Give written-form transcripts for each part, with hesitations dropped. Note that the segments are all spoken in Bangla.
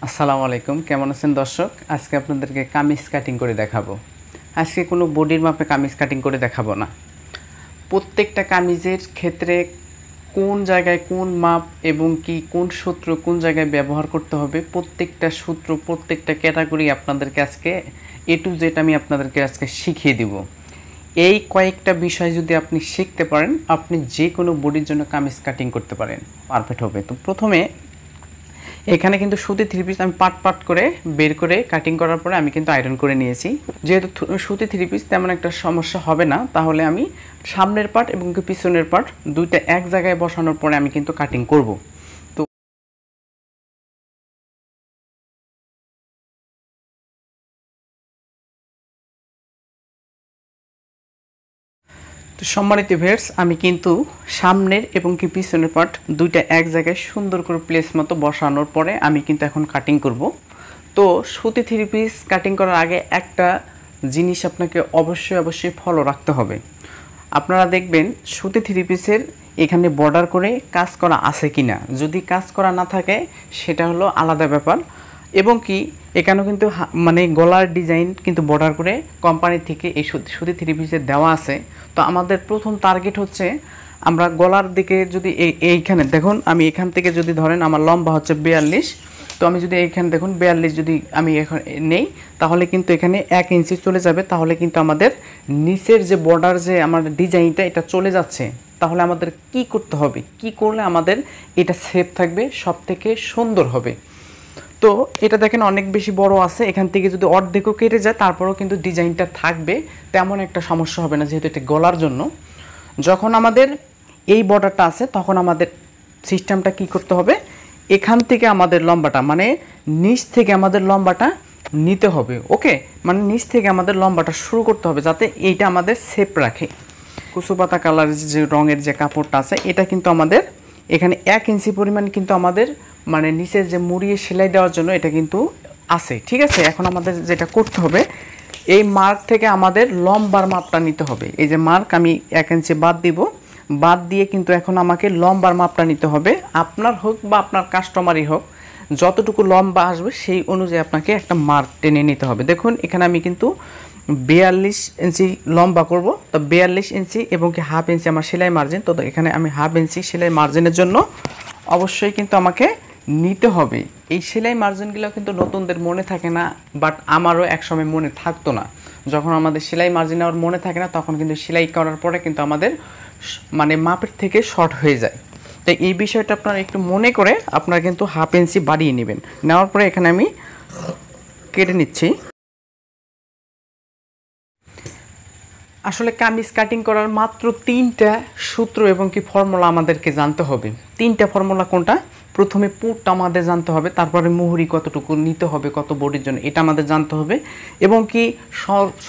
আসসালামু আলাইকুম, কেমন আছেন দর্শক? আজকে আপনাদেরকে কামিজ কাটিং করে দেখাবো। আজকে কোনো বডির মাপে কামিজ কাটিং করে দেখাবো না। প্রত্যেকটা কামিজের ক্ষেত্রে কোন জায়গায় কোন মাপ এবং কি কোন সূত্র কোন জায়গায় ব্যবহার করতে হবে, প্রত্যেকটা সূত্র প্রত্যেকটা ক্যাটাগরি আপনাদেরকে আজকে A to Z আমি আপনাদেরকে আজকে শিখিয়ে দিব। এই কয়েকটা বিষয় যদি আপনি শিখতে পারেন, আপনি যে কোনো বডির জন্য কামিজ কাটিং করতে পারেন, পারফেক্ট হবে। তো প্রথমে এখানে কিন্তু সুতি থ্রি পিস আমি পাট করে বের করে কাটিং করার পরে আমি কিন্তু আয়রন করে নিয়েছি। যেহেতু সুতি থ্রি পিস তেমন একটা সমস্যা হবে না, তাহলে আমি সামনের পার্ট এবং পিছনের পার্ট দুইটা এক জায়গায় বসানোর পরে আমি কিন্তু কাটিং করব। তো সম্মানিত ভিউয়ার্স, আমি কিন্তু সামনের এবং পিছনের পার্ট দুইটা এক জায়গায় সুন্দর করে প্লেস মতো বসানোর পরে আমি কিন্তু এখন কাটিং করব। তো সুতি থ্রি পিস কাটিং করার আগে একটা জিনিস আপনাকে অবশ্যই ফলো রাখতে হবে। আপনারা দেখবেন সুতি থ্রি পিসের এখানে বর্ডার করে কাজ করা আছে কি না। যদি কাজ করা না থাকে সেটা হলো আলাদা ব্যাপার। এবং কি এখানেও কিন্তু মানে গলার ডিজাইন কিন্তু বর্ডার করে কোম্পানি থেকে এই সুতি থ্রি পিসের দেওয়া আছে। তো আমাদের প্রথম টার্গেট হচ্ছে আমরা গলার দিকে যদি এইখানে দেখুন, আমি এখান থেকে যদি ধরেন আমার লম্বা হচ্ছে 42, তো আমি যদি এইখানে দেখুন 42 যদি আমি এখন নেই, তাহলে কিন্তু এখানে 1 ইঞ্চি চলে যাবে। তাহলে কিন্তু আমাদের নিচের যে বর্ডার যে আমাদের ডিজাইনটা এটা চলে যাচ্ছে। তাহলে আমাদের কি করতে হবে, কি করলে আমাদের এটা সেফ থাকবে, সব থেকে সুন্দর হবে। তো এটা দেখেন অনেক বেশি বড় আছে, এখান থেকে যদি অর্ধেকও কেটে যায় তারপরেও কিন্তু ডিজাইনটা থাকবে, তেমন একটা সমস্যা হবে না, যেহেতু এটা গলার জন্য। যখন আমাদের এই বর্ডারটা আছে তখন আমাদের সিস্টেমটা কি করতে হবে, এখান থেকে আমাদের লম্বাটা মানে নিচ থেকে আমাদের লম্বাটা নিতে হবে। ওকে, মানে নিচ থেকে আমাদের লম্বাটা শুরু করতে হবে, যাতে এইটা আমাদের সেপ রাখে। কুসুপাতা কালারের যে রঙের যে কাপড়টা আছে এটা কিন্তু আমাদের এখানে 1 ইঞ্চি পরিমাণ কিন্তু আমাদের মানে নিচের যে মুড়িয়ে সেলাই দেওয়ার জন্য এটা কিন্তু আছে। ঠিক আছে, এখন আমাদের যেটা করতে হবে, এই মার্ক থেকে আমাদের লম্বার মাপটা নিতে হবে। এই যে মার্ক আমি 1 ইঞ্চি বাদ দিব, বাদ দিয়ে কিন্তু এখন আমাকে লম্বার মাপটা নিতে হবে। আপনার হোক বা আপনার কাস্টমারই হোক, যতটুকু লম্বা আসবে সেই অনুযায়ী আপনাকে একটা মার্ক টেনে নিতে হবে। দেখুন এখানে আমি কিন্তু 42 ইঞ্চি লম্বা করব। তো 42 ইঞ্চি এবং কি হাফ ইঞ্চি আমার সেলাই মার্জিন। তো এখানে আমি হাফ ইঞ্চি সেলাই মার্জিনের জন্য অবশ্যই কিন্তু আমাকে নিতে হবে। এই সেলাই মার্জিনগুলো কিন্তু নতুনদের মনে থাকে না, বাট আমারও একসময় মনে থাকতো না। যখন আমাদের সেলাই মার্জিন আর মনে থাকে না, তখন কিন্তু সেলাই করার পরে কিন্তু আমাদের মানে মাপের থেকে শর্ট হয়ে যায়। তো এই বিষয়টা আপনারা একটু মনে করে আপনারা কিন্তু হাফ ইঞ্চি বাড়িয়ে নেবেন। নেওয়ার পরে এখানে আমি কেটে নিচ্ছি। আসলে কামিজ কাটিং করার মাত্র 3টা সূত্র এবং কি ফর্মুলা আমাদেরকে জানতে হবে। 3টা ফর্মুলা কোনটা? প্রথমে পুটটা আমাদের জানতে হবে, তারপরে মুহুরি কতটুকু নিতে হবে কত বডির জন্য এটা আমাদের জানতে হবে, এবং কি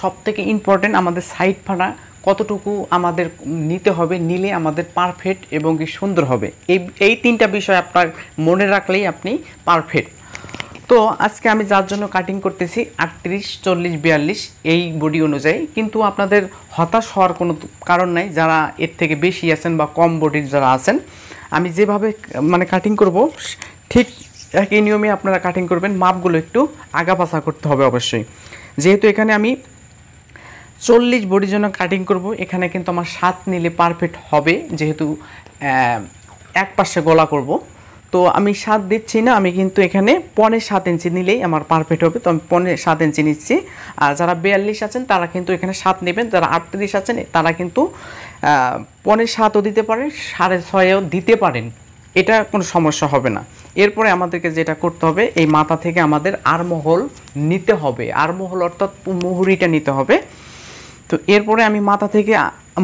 সবথেকে ইম্পর্টেন্ট আমাদের সাইড ফাড়া কতটুকু আমাদের নিতে হবে, নিলে আমাদের পারফেক্ট এবং কি সুন্দর হবে। এই 3টা বিষয় আপনার মনে রাখলেই আপনি পারফেক্ট। তো আজকে আমি যার জন্য কাটিং করতেছি 38, 40, 42 এই বডি অনুযায়ী, কিন্তু আপনাদের হতাশ হওয়ার কোনো কারণ নাই। যারা এর থেকে বেশি আছেন বা কম বডির যারা আছেন, আমি যেভাবে মানে কাটিং করব ঠিক একই নিয়মে আপনারা কাটিং করবেন। মাপগুলো একটু আগাপাছা করতে হবে অবশ্যই। যেহেতু এখানে আমি 40 বডির জন্য কাটিং করব, এখানে কিন্তু আমার 7 নিলে পারফেক্ট হবে, যেহেতু এক পাশে গলা করব। তো আমি 7 দিচ্ছি না, আমি কিন্তু এখানে 7.25 ইঞ্চি নিলেই আমার পারফেক্ট হবে। তো আমি 7.25 ইঞ্চি নিচ্ছি। আর যারা 42 আছেন তারা কিন্তু এখানে 7 নেবেন, যারা 38 আছেন তারা কিন্তু 7.25ও দিতে পারেন, 6.5ও দিতে পারেন, এটা কোনো সমস্যা হবে না। এরপরে আমাদেরকে যেটা করতে হবে, এই মাথা থেকে আমাদের আরমহল নিতে হবে। আরমহল অর্থাৎ মুহুরিটা নিতে হবে। তো এরপরে আমি মাথা থেকে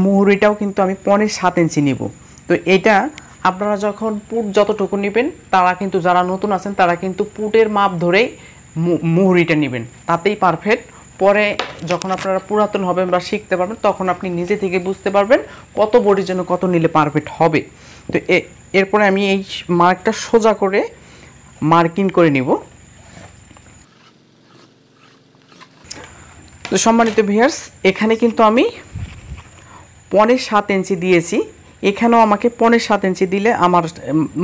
মুহুরিটাও কিন্তু আমি 7.25 ইঞ্চি নিব। তো এটা আপনারা যখন পুট যতটুকু নেবেন, তারা কিন্তু যারা নতুন আছেন তারা কিন্তু পুটের মাপ ধরেই মুহুরিটা নেবেন, তাতেই পারফেক্ট। পরে যখন আপনারা পুরাতন হবেন বা শিখতে পারবেন, তখন আপনি নিজে থেকে বুঝতে পারবেন কত বডির জন্য কত নিলে পারফেক্ট হবে। তো এরপরে আমি এই মার্কটা সোজা করে মার্কিং করে নিব। তো সম্মানিত ভিউয়ার্স, এখানে কিন্তু আমি 7.25 ইঞ্চি দিয়েছি, এখানেও আমাকে 7.25 ইঞ্চি দিলে আমার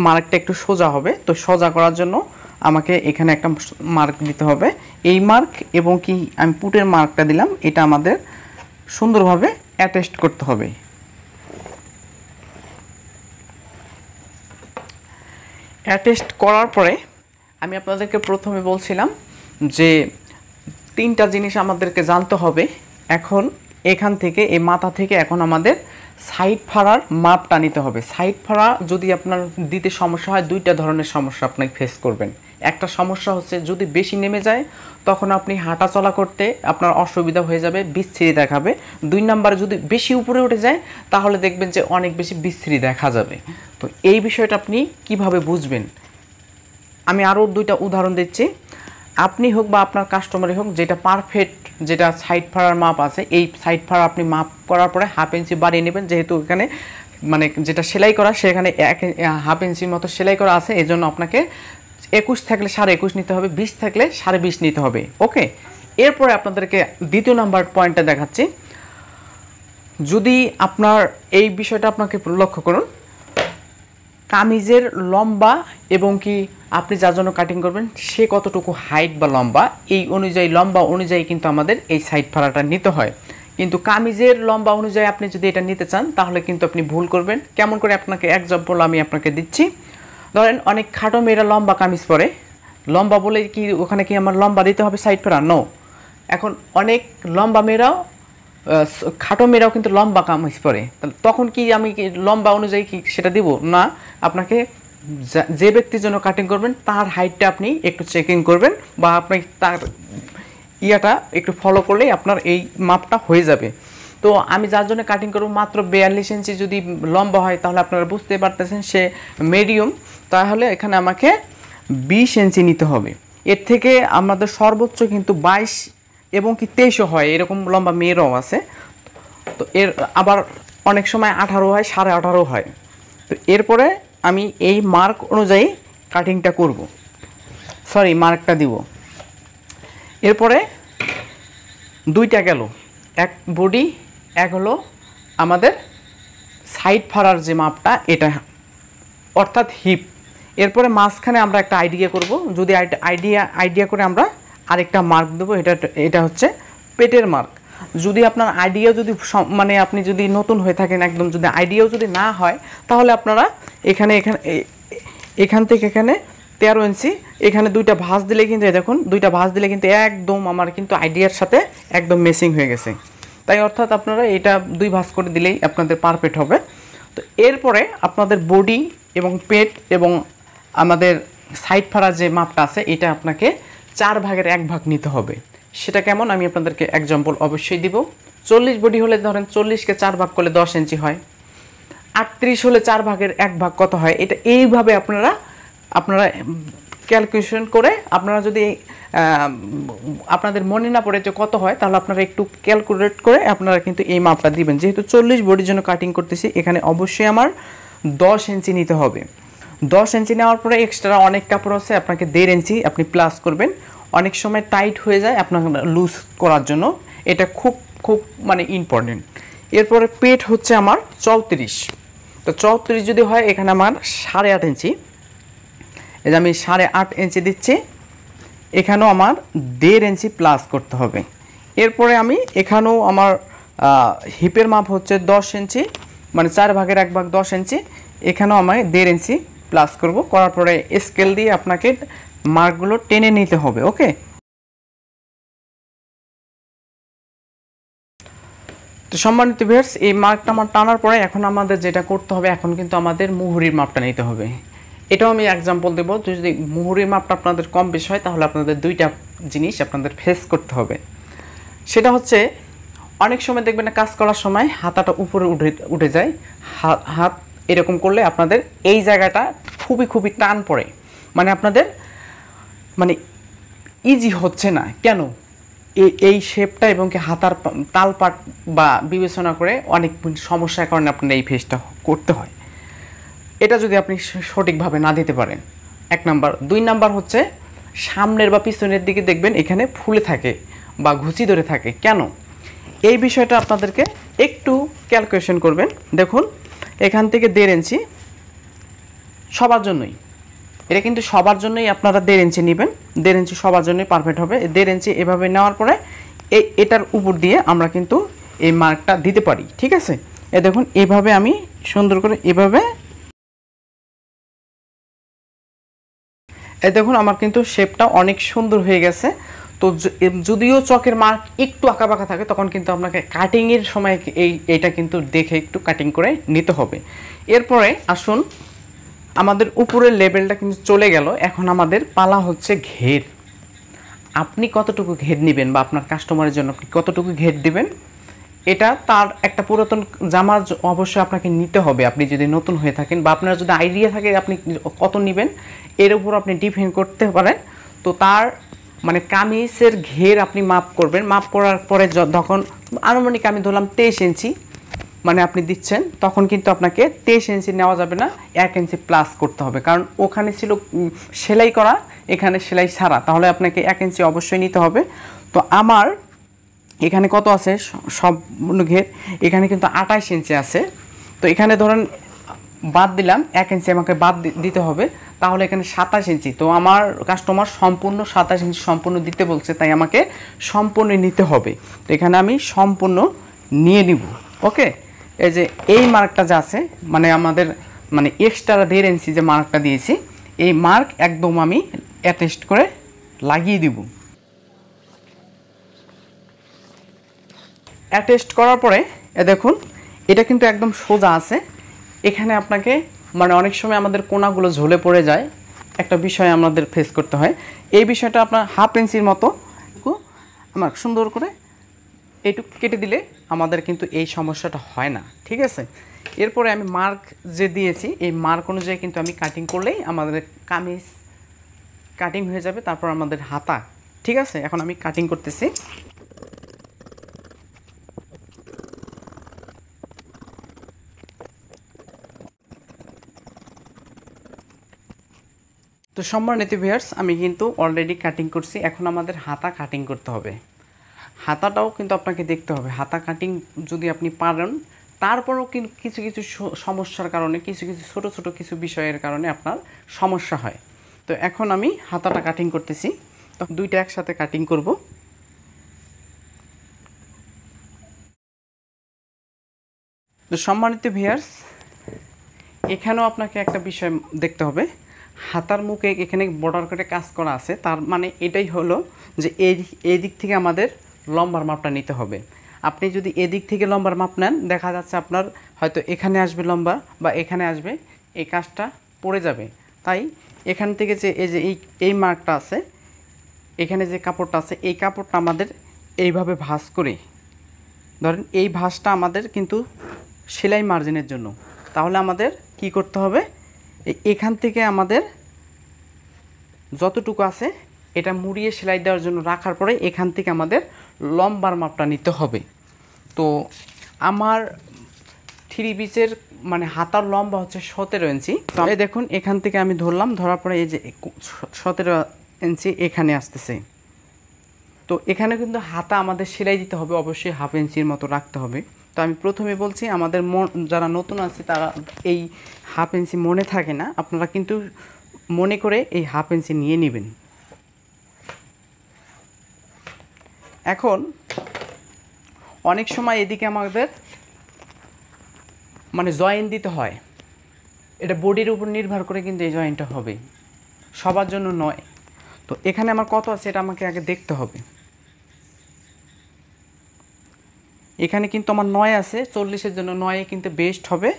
মার্কটা একটু সোজা হবে। তো সোজা করার জন্য আমাকে এখানে একটা মার্ক দিতে হবে। এই মার্ক এবং কি আমি পুটের মার্কটা দিলাম, এটা আমাদের সুন্দরভাবে অ্যাটাচড করতে হবে। অ্যাটাচড করার পরে আমি আপনাদেরকে প্রথমে বলছিলাম যে 3টা জিনিস আমাদেরকে জানতে হবে। এখন এখান থেকে এই মাথা থেকে এখন আমাদের সাইড ফাড়ার মাপটা নিতে হবে। সাইড ফাড়া যদি আপনার দিতে সমস্যা হয়, 2টা ধরনের সমস্যা আপনাকে ফেস করবেন। একটা সমস্যা হচ্ছে যদি বেশি নেমে যায় তখন আপনি হাঁটা চলা করতে আপনার অসুবিধা হয়ে যাবে, বিচ্ছিরি দেখাবে। 2 নম্বরে যদি বেশি উপরে উঠে যায় তাহলে দেখবেন যে অনেক বেশি বিচ্ছিরি দেখা যাবে। তো এই বিষয়টা আপনি কিভাবে বুঝবেন, আমি আরও 2টা উদাহরণ দিচ্ছি। আপনি হোক বা আপনার কাস্টমারই হোক, যেটা পারফেক্ট, যেটা সাইড ফাড়ার মাপ আছে, এই সাইড ফাড়া আপনি মাপ করার পরে 1/2 ইঞ্চি বাড়িয়ে নেবেন। যেহেতু এখানে মানে যেটা সেলাই করা সেখানে 1/2 ইঞ্চির মতো সেলাই করা আছে, এই জন্য আপনাকে 21 থাকলে 21.5 নিতে হবে, 20 থাকলে 20.5 নিতে হবে। ওকে, এরপরে আপনাদেরকে 2য় নাম্বার পয়েন্টটা দেখাচ্ছি। যদি আপনার এই বিষয়টা আপনাকে লক্ষ্য করুন, কামিজের লম্বা এবং কি আপনি যার জন্য কাটিং করবেন সে কতটুকু হাইট বা লম্বা, এই অনুযায়ী লম্বা অনুযায়ী কিন্তু আমাদের এই সাইড ফাড়াটা নিতে হয়। কিন্তু কামিজের লম্বা অনুযায়ী আপনি যদি এটা নিতে চান তাহলে কিন্তু আপনি ভুল করবেন। কেমন করে আপনাকে এক্সাম্পল আমি আপনাকে দিচ্ছি। ধরেন অনেক খাটো মেয়েরা লম্বা কামিজ পরে, লম্বা বলে কি ওখানে কি আমার লম্বা দিতে হবে সাইড ফাড়া? নো। এখন অনেক লম্বা মেয়েরাও, খাটো মেয়েরাও কিন্তু লম্বা কামিজ পরে, তখন কি আমি লম্বা অনুযায়ী কি সেটা দিব না? আপনাকে যে ব্যক্তির জন্য কাটিং করবেন তার হাইটটা আপনি একটু চেকিং করবেন বা আপনি তার ইয়াটা একটু ফলো করলেই আপনার এই মাপটা হয়ে যাবে। তো আমি যার জন্য কাটিং করব মাত্র 42 ইঞ্চি যদি লম্বা হয় তাহলে আপনারা বুঝতে পারতেছেন সে মিডিয়াম, তাহলে এখানে আমাকে 20 ইঞ্চি নিতে হবে। এর থেকে আমাদের সর্বোচ্চ কিন্তু 22 এবং কি 23ও হয়, এরকম লম্বা মেয়েরাও আছে। তো এর আবার অনেক সময় 18 হয়, 18.5 হয়। তো এরপরে আমি এই মার্ক অনুযায়ী কাটিংটা করব, সরি মার্কটা দিব। এরপরে 2টা গেল, এক বডি, এক হলো আমাদের সাইড ফাড়ার যে মাপটা এটা, অর্থাৎ হিপ। এরপরে মাঝখানে আমরা একটা আইডিয়া করব, যদি আইডিয়া করে আমরা আরেকটা মার্ক দেবো, এটা হচ্ছে পেটের মার্ক। যদি আপনার আইডিয়া যদি মানে আপনি যদি নতুন হয়ে থাকেন একদম, যদি আইডিয়াও যদি না হয় তাহলে আপনারা এখান থেকে এখানে 13 ইঞ্চি, এখানে 2টা ভাঁজ দিলে কিন্তু দেখুন 2টা ভাঁজ দিলে কিন্তু একদম আমার কিন্তু আইডিয়ার সাথে একদম মেসিং হয়ে গেছে। তাই অর্থাৎ আপনারা এটা 2 ভাঁজ করে দিলেই আপনাদের পারফেক্ট হবে। তো এরপরে আপনাদের বডি এবং পেট এবং আমাদের সাইড ফাড়ার যে মাপটা আছে এটা আপনাকে 4 ভাগের 1 ভাগ নিতে হবে। সেটা কেমন আমি আপনাদেরকে এক্সাম্পল অবশ্যই দিব। 40 বডি হলে ধরেন 40কে 4 ভাগ করলে 10 ইঞ্চি হয়। 38 হলে 4 ভাগের 1 ভাগ কত হয়, এটা এইভাবে আপনারা ক্যালকুলেশন করে, আপনারা যদি আপনাদের মনে না পড়ে যে কত হয় তাহলে আপনারা একটু ক্যালকুলেট করে আপনারা কিন্তু এই মাপটা দিবেন। যেহেতু 40 বডির জন্য কাটিং করতেছি এখানে অবশ্যই আমার 10 ইঞ্চি নিতে হবে। 10 ইঞ্চি নেওয়ার পরে এক্সট্রা অনেক কাপড় আছে, আপনাকে 1.5 ইঞ্চি আপনি প্লাস করবেন। অনেক সময় টাইট হয়ে যায়, আপনাকে লুজ করার জন্য এটা খুব মানে ইম্পর্টেন্ট। এরপরে পেট হচ্ছে আমার 34, তো 34 যদি হয় এখানে আমার 8.5 ইঞ্চি, এই যে আমি 8.5 ইঞ্চি দিচ্ছি, এখানেও আমার 1.5 ইঞ্চি প্লাস করতে হবে। এরপরে আমি এখানেও আমার হিপের মাপ হচ্ছে 10 ইঞ্চি, মানে 4 ভাগের 1 ভাগ 10 ইঞ্চি, এখানেও আমি 1.5 ইঞ্চি প্লাস করব। করার পরে স্কেল দিয়ে আপনাকে মার্কগুলো টেনে নিতে হবে। ওকে, তো সম্মানিত ভিউয়ার্স, এই মার্কটা আমার টানার পরে এখন আমাদের যেটা করতে হবে, এখন কিন্তু আমাদের মুহুরির মাপটা নিতে হবে। এটাও আমি এক্সাম্পল দেবো। যদি মুহুরির মাপটা আপনাদের কম বেশি হয় তাহলে আপনাদের 2টা জিনিস আপনাদের ফেস করতে হবে। সেটা হচ্ছে অনেক সময় দেখবেন না কাজ করার সময় হাতাটা উপরে উঠে যায়, হাত এরকম করলে আপনাদের এই জায়গাটা খুবই টান পড়ে, মানে আপনাদের মানে ইজি হচ্ছে না। কেন? এই শেপটা এবং কি হাতার তালপাট বা বিবেচনা করে অনেক সমস্যার কারণে আপনার এই ফেসটা করতে হয়। এটা যদি আপনি সঠিকভাবে না দিতে পারেন, 1 নাম্বার। 2 নাম্বার হচ্ছে সামনের বা পিছনের দিকে দেখবেন এখানে ফুলে থাকে বা ঘুচি ধরে থাকে। কেন? এই বিষয়টা আপনাদেরকে একটু ক্যালকুলেশন করবেন। দেখুন এখান থেকে 1.5 ইঞ্চি সবার জন্যই, এটা কিন্তু সবার জন্যই আপনারা 1.5 ইঞ্চি নেবেন, 1.5 ইঞ্চি সবার জন্যই পারফেক্ট হবে। 1.5 ইঞ্চি এভাবে নেওয়ার পরে এটার উপর দিয়ে আমরা কিন্তু এই মার্কটা দিতে পারি, ঠিক আছে। দেখুন এভাবে আমি সুন্দর করে এভাবে, দেখুন আমার কিন্তু শেপটা অনেক সুন্দর হয়ে গেছে। তো যদিও চকের মার্ক একটু আঁকাবাঁকা থাকে তখন কিন্তু আপনাকে কাটিংয়ের সময় এইটা কিন্তু দেখে একটু কাটিং করে নিতে হবে। এরপরে আসুন, আমাদের উপরের লেভেলটা কিন্তু চলে গেল, এখন আমাদের পালা হচ্ছে ঘের। আপনি কতটুকু ঘের নেবেন বা আপনার কাস্টমারের জন্য কতটুকু ঘের দিবেন, এটা তার একটা পুরাতন জামার অবশ্যই আপনাকে নিতে হবে। আপনি যদি নতুন হয়ে থাকেন বা আপনার যদি আইডিয়া থাকে আপনি কত নেবেন, এর উপর আপনি ডিপেন্ড করতে পারেন। তো তার মানে কামিজের ঘের আপনি মাপ করবেন, মাপ করার পরে যখন আনুমানিক আমি ধরলাম 23 ইঞ্চি মানে আপনি দিচ্ছেন, তখন কিন্তু আপনাকে 23 ইঞ্চি নেওয়া যাবে না, 1 ইঞ্চি প্লাস করতে হবে। কারণ ওখানে ছিল সেলাই করা, এখানে সেলাই ছাড়া, তাহলে আপনাকে 1 ইঞ্চি অবশ্যই নিতে হবে। তো আমার এখানে কত আছে সম্পূর্ণ ঘের, এখানে কিন্তু 28 ইঞ্চি আছে। তো এখানে ধরেন বাদ দিলাম 1 ইঞ্চি আমাকে বাদ দিতে হবে, তাহলে এখানে 27 ইঞ্চি। তো আমার কাস্টমার সম্পূর্ণ 27 ইঞ্চি সম্পূর্ণ দিতে বলছে, তাই আমাকে সম্পূর্ণ নিতে হবে। তো এখানে আমি সম্পূর্ণ নিয়ে নিব। ওকে, এই যে এই মার্কটা যে আছে মানে আমাদের মানে এক্সট্রা 1.5 ইঞ্চি যে মার্কটা দিয়েছি, এই মার্ক একদম আমি অ্যাটাচড করে লাগিয়ে দিব। অ্যাটাচড করার পরে দেখুন এটা কিন্তু একদম সোজা আছে। এখানে আপনাকে মানে অনেক সময় আমাদের কোনাগুলো ঝুলে পড়ে যায়, একটা বিষয় আমাদের ফেস করতে হয়। এই বিষয়টা আপনার 1/2 ইঞ্চির মতো আমার সুন্দর করে এইটুকু কেটে দিলে আমাদের কিন্তু এই সমস্যাটা হয় না, ঠিক আছে। এরপরে আমি মার্ক যে দিয়েছি এই মার্ক অনুযায়ী কিন্তু আমি কাটিং করলেই আমাদের কামিজ কাটিং হয়ে যাবে, তারপর আমাদের হাতা, ঠিক আছে। এখন আমি কাটিং করতেছি। তো সম্মানিত ভিউয়ার্স, আমি কিন্তু অলরেডি কাটিং করছি, এখন আমাদের হাতা কাটিং করতে হবে। হাতাটাও কিন্তু আপনাকে দেখতে হবে, হাতা কাটিং যদি আপনি পারেন, তারপরেও কিন্তু কিছু কিছু সমস্যার কারণে কিছু কিছু ছোট ছোট কিছু বিষয়ের কারণে আপনার সমস্যা হয়। তো এখন আমি হাতাটা কাটিং করতেছি, তো দুইটা একসাথে কাটিং করব। তো সম্মানিত ভিউয়ার্স, এখানেও আপনাকে একটা বিষয় দেখতে হবে, হাতার মুখে এখানে বর্ডার করে কাজ করা আছে, তার মানে এটাই হলো যে এই দিক থেকে আমাদের লম্বার মাপটা নিতে হবে। আপনি যদি এদিক থেকে লম্বার মাপ নেন, দেখা যাচ্ছে আপনার হয়তো এখানে আসবে লম্বা বা এখানে আসবে, এই কাজটা পড়ে যাবে। তাই এখান থেকে যে এই যে এই মার্কটা আছে, এখানে যে কাপড়টা আছে, এই কাপড়টা আমাদের এইভাবে ভাঁজ করে ধরেন, এই ভাঁজটা আমাদের কিন্তু সেলাই মার্জিনের জন্য। তাহলে আমাদের কি করতে হবে, এখান থেকে আমাদের যতটুকু আছে এটা মুড়িয়ে সেলাই দেওয়ার জন্য রাখার পরে এখান থেকে আমাদের লম্বার মাপটা নিতে হবে। তো আমার 3 পিসের মানে হাতার লম্বা হচ্ছে 17 ইঞ্চি। তো এই দেখুন এখান থেকে আমি ধরলাম, ধরার পরে এই যে 17 ইঞ্চি এখানে আসতেছে। তো এখানে কিন্তু হাতা আমাদের সেলাই দিতে হবে, অবশ্যই 1/2 ইঞ্চির মতো রাখতে হবে। তো আমি প্রথমে বলছি, আমাদের যারা নতুন আছে তারা এই 1/2 ইঞ্চি মনে থাকে না, আপনারা কিন্তু মনে করে এই 1/2 ইঞ্চি নিয়ে নেবেন। এখন অনেক সময় এদিকে আমাদের মানে জয়েন্ট দিতে হয়, এটা বডির উপর নির্ভর করে কিন্তু এই জয়েন্টটা হবে, সবার জন্য নয়। তো এখানে আমার কত আছে এটা আমাকে আগে দেখতে হবে। এখানে কিন্তু আমার 9 আছে, 40-এর জন্য 9 কিন্তু বেস্ট হবে।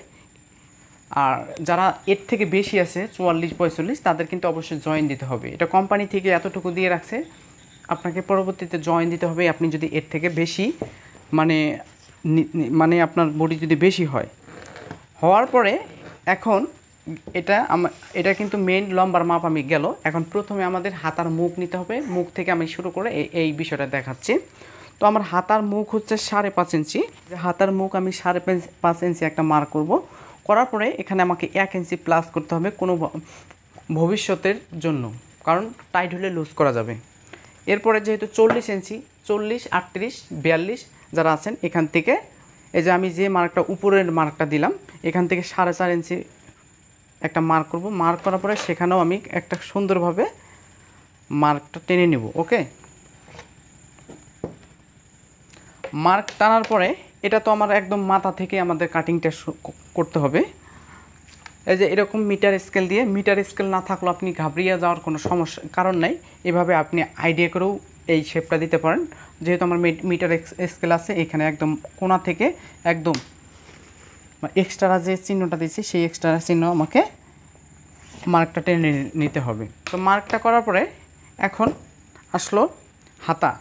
আর যারা এর থেকে বেশি আছে 44-45, তাদের কিন্তু অবশ্যই জয়েন দিতে হবে। এটা কোম্পানি থেকে এতটুকু দিয়ে রাখছে, আপনাকে পরবর্তীতে জয়েন দিতে হবে আপনি যদি এর থেকে বেশি মানে আপনার বডি যদি বেশি হয়। হওয়ার পরে এখন এটা কিন্তু মেইন লম্বার মাপ আমি গেল। এখন প্রথমে আমাদের হাতার মুখ নিতে হবে, মুখ থেকে আমি শুরু করে এই বিষয়টা দেখাচ্ছি। তো আমার হাতার মুখ হচ্ছে 5.5 ইঞ্চি, হাতার মুখ আমি 5.5 ইঞ্চি একটা মার্ক করব। করার পরে এখানে আমাকে 1 ইঞ্চি প্লাস করতে হবে কোনো ভবিষ্যতের জন্য, কারণ টাইট হলে লুজ করা যাবে। এরপরে যেহেতু 40 ইঞ্চি, 40, 38, 42 যারা আছেন, এখান থেকে এই যে আমি যে মার্কটা উপরের মার্কটা দিলাম, এখান থেকে 4.5 ইঞ্চি একটা মার্ক করব। মার্ক করার পরে সেখানেও আমি একটা সুন্দরভাবে মার্কটা টেনে নেব। ওকে, মার্ক টানার পরে এটা তো আমার একদম মাথা থেকে আমাদের কাটিংটা করতে হবে। এই যে এরকম মিটার স্কেল দিয়ে, মিটার স্কেল না থাকলেও আপনি ঘাবড়িয়ে যাওয়ার কোনো কারণ নাই। এভাবে আপনি আইডিয়া করেও এই শেপটা দিতে পারেন। যেহেতু আমার মিটার স্কেল আছে, এখানে একদম কোণা থেকে একদম এক্সট্রা যে চিহ্নটা দিচ্ছি সেই এক্সট্রা চিহ্ন আমাকে মার্কটা টেনে নিতে হবে। তো মার্কটা করার পরে এখন আসলো হাতা।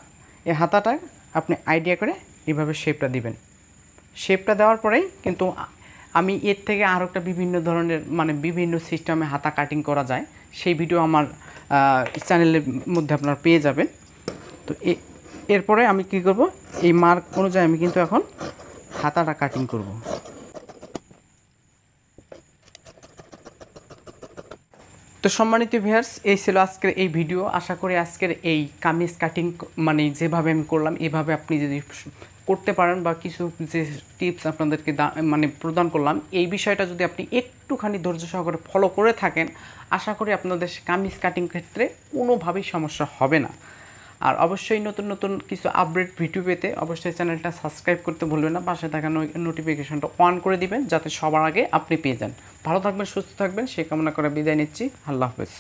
এই হাতাটা আপনি আইডিয়া করে এইভাবে শেপটা দিবেন। শেপটা দেওয়ার পরেই কিন্তু আমি এর থেকে আরও একটা বিভিন্ন ধরনের বিভিন্ন সিস্টেমে হাতা কাটিং করা যায়, সেই ভিডিও আমার চ্যানেলের মধ্যে আপনারা পেয়ে যাবেন। তো এরপরে আমি কি করব, এই মার্ক অনুযায়ী আমি কিন্তু এখন হাতাটা কাটিং করব। তো সম্মানিত ভিউয়ার্স, এই ছিল আজকের এই ভিডিও। আশা করি আজকের এই কামিজ কাটিং যেভাবে আমি করলাম এভাবে আপনি যদি করতে পারেন বা কিছু যে টিপস আপনাদেরকে প্রদান করলাম, এই বিষয়টা যদি আপনি একটুখানি ধৈর্য সহকারে ফলো করে থাকেন, আশা করি আপনাদের কামিজ কাটিং ক্ষেত্রে কোনোভাবেই সমস্যা হবে না। আর অবশ্যই নতুন নতুন কিছু আপডেট ভিডিও পেতে অবশ্যই চ্যানেলটা সাবস্ক্রাইব করতে ভুলবেন না, পাশে থাকা নোটিফিকেশনটা অন করে দিবেন যাতে সবার আগে আপনি পেয়ে যান। ভালো থাকবেন, সুস্থ থাকবেন, সেই কামনা করে বিদায় নিচ্ছি। আল্লাহ হাফেজ।